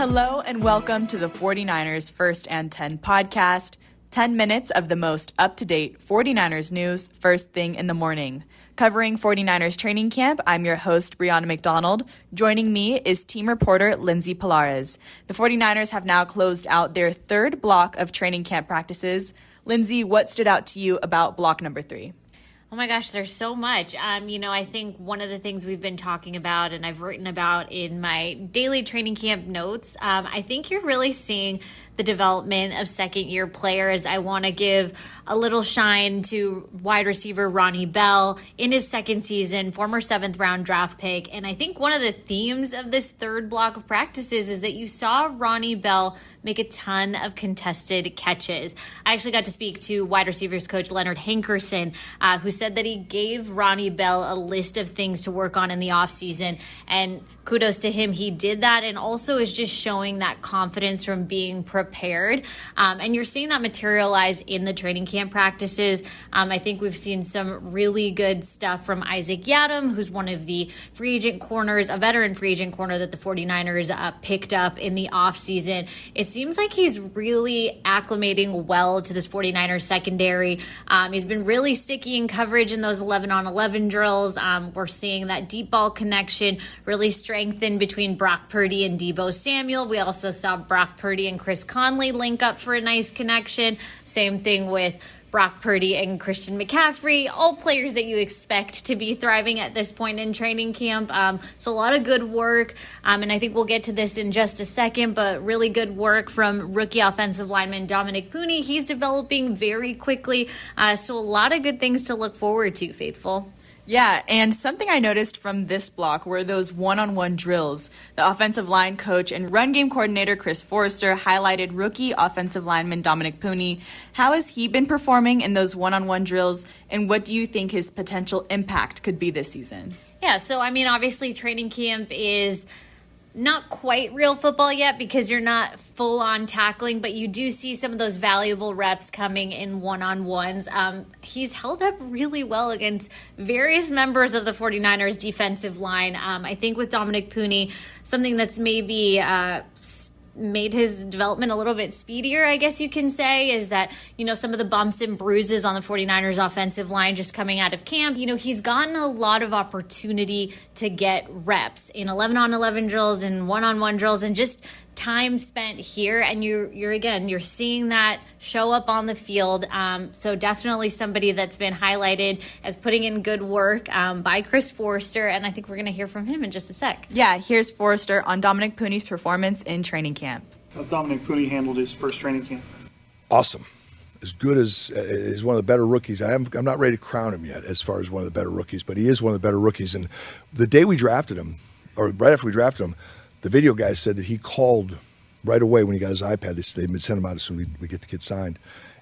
Hello and welcome to the 49ers First and 10 podcast. 10 minutes of the most up-to-date 49ers news first thing in the morning. Covering 49ers training camp, I'm your host, Brianna McDonald. Joining me is team reporter Lindsay Pilares. The 49ers have now closed out their third block of training camp practices. Lindsay, what stood out to you about block number 3? Oh my gosh, there's so much. I think one of the things we've been talking about and I've written about in my daily training camp notes, I think you're really seeing the development of second-year players. I want to give a little shine to wide receiver Ronnie Bell in his second season, former 7th-round draft pick. And I think one of the themes of this third block of practices is that you saw Ronnie Bell make a ton of contested catches. I actually got to speak to wide receivers coach Leonard Hankerson, who said that he gave Ronnie Bell a list of things to work on in the offseason, and kudos to him, he did that, and also is just showing that confidence from being prepared. And you're seeing that materialize in the training camp practices. I think we've seen some really good stuff from Isaac Yiadom, who's one of the free agent corners, a veteran free agent corner that the 49ers picked up in the offseason. It seems like he's really acclimating well to this 49ers secondary. He's been really sticky in coverage in those 11-on-11 drills. We're seeing that deep ball connection really strengthen between Brock Purdy and Deebo Samuel. We also saw Brock Purdy and Chris Conley link up for a nice connection. Same thing with Brock Purdy and Christian McCaffrey, all players that you expect to be thriving at this point in training camp. So a lot of good work, and I think we'll get to this in just a second, but really good work from rookie offensive lineman Dominick Puni. He's developing very quickly, so a lot of good things to look forward to, Faithful. Yeah, and something I noticed from this block were those one-on-one drills. The offensive line coach and run game coordinator Chris Forrester highlighted rookie offensive lineman Dominick Puni. How has he been performing in those one-on-one drills, and what do you think his potential impact could be this season? Yeah, so obviously training camp is not quite real football yet because you're not full on tackling, but you do see some of those valuable reps coming in one-on-ones. He's held up really well against various members of the 49ers defensive line. I think with Dominick Puni, something that's maybe made his development a little bit speedier, I guess you can say, is that, some of the bumps and bruises on the 49ers offensive line just coming out of camp, he's gotten a lot of opportunity to get reps in 11-on-11 drills and one-on-one drills and just time spent here, and you're seeing that show up on the field. So definitely somebody that's been highlighted as putting in good work by Chris Forrester, and I think we're going to hear from him in just a sec. Yeah, here's Forrester on Dominick Puni's performance in training camp. How Dominick Puni handled his first training camp? Awesome. As good as one of the better rookies. I'm not ready to crown him yet as far as one of the better rookies, but he is one of the better rookies. And the day we drafted him, or right after we drafted him, the video guys said that he called right away when he got his iPad. They sent him out as soon as we get the kid signed,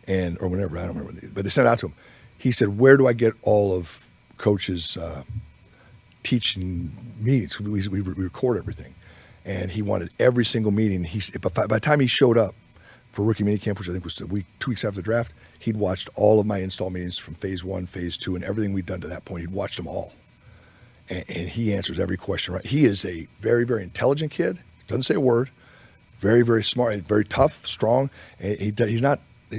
or whenever, I don't remember. But they sent it out to him. He said, "Where do I get all of Coach's teaching meetings? We record everything." And he wanted every single meeting. By the time he showed up for rookie minicamp, which I think was 2 weeks after the draft, he'd watched all of my install meetings from phase 1, phase 2, and everything we'd done to that point. He'd watched them all. And he answers every question right. He is a very, very intelligent kid. Doesn't say a word. Very, very smart. Very tough, strong. And he's not. He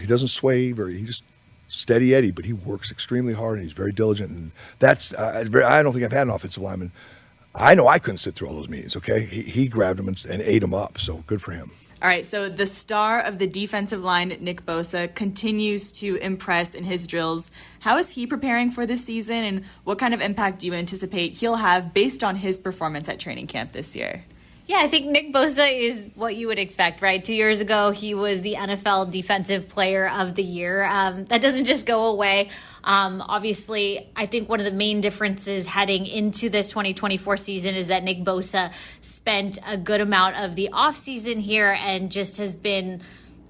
doesn't sway. He just steady Eddie. But he works extremely hard and he's very diligent. And that's. I don't think I've had an offensive lineman. I know I couldn't sit through all those meetings. Okay, he grabbed them and ate them up. So good for him. All right, so the star of the defensive line, Nick Bosa, continues to impress in his drills. How is he preparing for this season, and what kind of impact do you anticipate he'll have based on his performance at training camp this year? Yeah, I think Nick Bosa is what you would expect, right? 2 years ago, he was the NFL Defensive Player of the Year. That doesn't just go away. Obviously, I think one of the main differences heading into this 2024 season is that Nick Bosa spent a good amount of the offseason here and just has been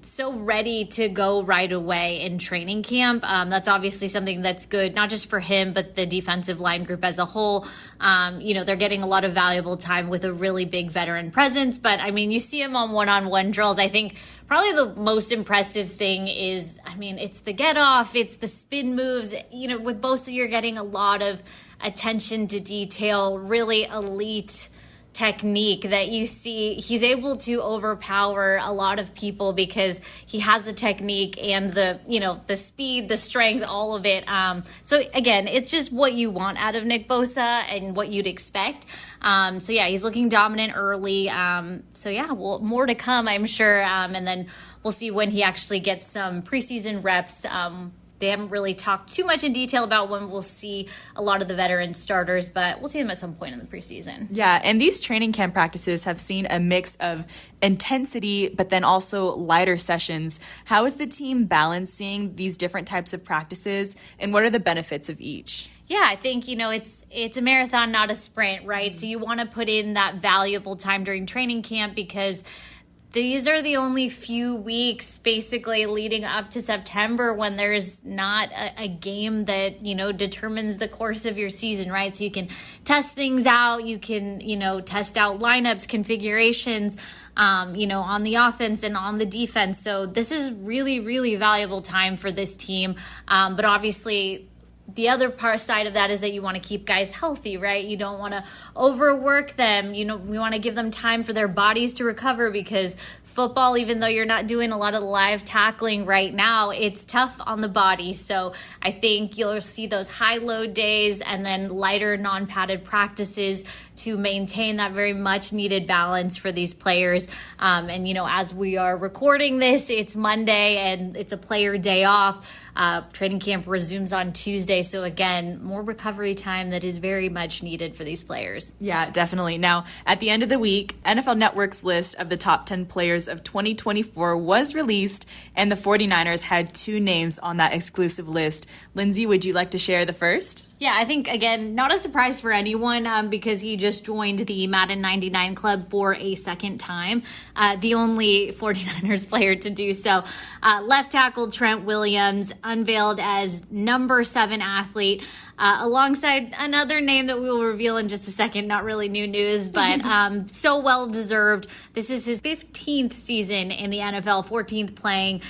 so ready to go right away in training camp. That's obviously something that's good, not just for him, but the defensive line group as a whole. They're getting a lot of valuable time with a really big veteran presence. But, you see him on one-on-one drills. I think probably the most impressive thing is, it's the get off, it's the spin moves. With Bosa, you're getting a lot of attention to detail, really elite technique that you see. He's able to overpower a lot of people because he has the technique and the speed, the strength, all of it. So again, it's just what you want out of Nick Bosa and what you'd expect. So yeah, he's looking dominant early. So yeah, well, more to come, I'm sure. And then we'll see when he actually gets some preseason reps. They haven't really talked too much in detail about when we'll see a lot of the veteran starters, but we'll see them at some point in the preseason. Yeah, and these training camp practices have seen a mix of intensity, but then also lighter sessions. How is the team balancing these different types of practices, and what are the benefits of each? Yeah, I think, it's a marathon, not a sprint, right? So you want to put in that valuable time during training camp because these are the only few weeks basically leading up to September when there's not a game that, determines the course of your season, right? So you can test things out. You can, test out lineups, configurations, on the offense and on the defense. So this is really, really valuable time for this team. But obviously, the other side of that is that you want to keep guys healthy, right? You don't want to overwork them. We want to give them time for their bodies to recover because football, even though you're not doing a lot of live tackling right now, it's tough on the body. So I think you'll see those high load days and then lighter non-padded practices to maintain that very much needed balance for these players. And as we are recording this, it's Monday and it's a player day off. Training camp resumes on Tuesday. So again, more recovery time that is very much needed for these players. Yeah, definitely. Now, at the end of the week, NFL Network's list of the top 10 players of 2024 was released, and the 49ers had 2 names on that exclusive list. Lindsay, would you like to share the first? Yeah, I think, again, not a surprise for anyone because he just joined the Madden 99 club for a second time. The only 49ers player to do so. Left tackle Trent Williams, unveiled as number 7 athlete, alongside another name that we will reveal in just a second. Not really new news, but so well deserved. This is his 15th season in the NFL, 14th playing.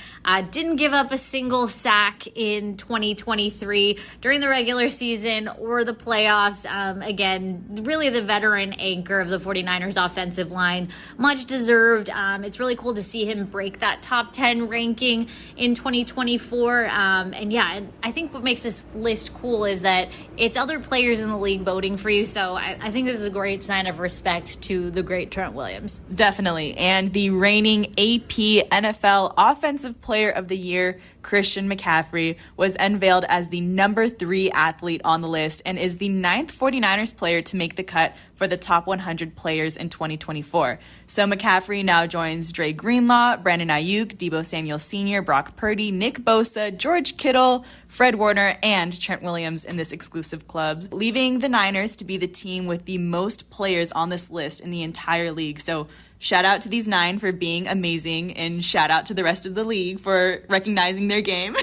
Didn't give up a single sack in 2023 during the regular season or the playoffs. Again, really the veteran anchor of the 49ers offensive line. Much deserved. It's really cool to see him break that top 10 ranking in 2024. And yeah, I think what makes this list cool is that it's other players in the league voting for you. So I think this is a great sign of respect to the great Trent Williams. Definitely. And the reigning AP NFL Offensive Player of the Year, Christian McCaffrey, was unveiled as the number 3 athlete on the list and is the 9th 49ers player to make the cut for the top 100 players in 2024. So McCaffrey now joins Dre Greenlaw, Brandon Ayuk, Deebo Samuel Sr., Brock Purdy, Nick Bosa, George Kittle, Fred Warner, and Trent Williams in this exclusive club, leaving the Niners to be the team with the most players on this list in the entire league. So shout out to these 9 for being amazing, and shout out to the rest of the league for recognizing their game.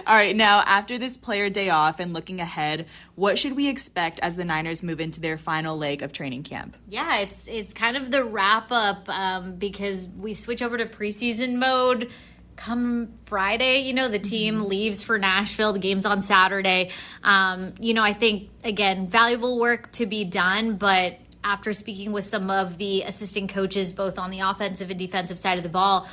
All right, now after this player day off and looking ahead, what should we expect as the Niners move into their final leg of training camp? Yeah, it's kind of the wrap up because we switch over to preseason mode come Friday. The team leaves for Nashville. The game's on Saturday. I think, again, valuable work to be done, but after speaking with some of the assistant coaches, both on the offensive and defensive side of the ball,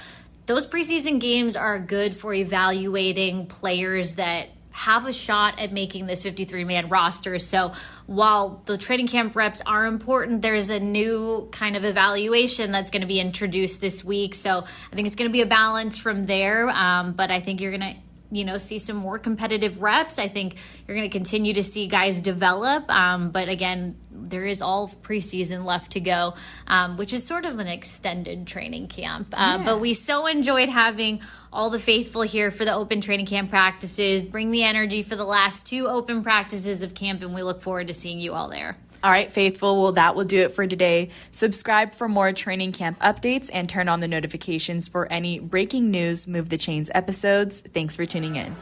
those preseason games are good for evaluating players that have a shot at making this 53-man roster. So while the training camp reps are important, there's a new kind of evaluation that's going to be introduced this week. So I think it's going to be a balance from there. But I think you're going to see some more competitive reps. I think you're going to continue to see guys develop. But again, there is all preseason left to go, which is sort of an extended training camp. But we so enjoyed having all the faithful here for the open training camp practices. Bring the energy for the last 2 open practices of camp, and we look forward to seeing you all there. All right, faithful. Well, that will do it for today. Subscribe for more training camp updates and turn on the notifications for any breaking news, Move the Chains episodes. Thanks for tuning in.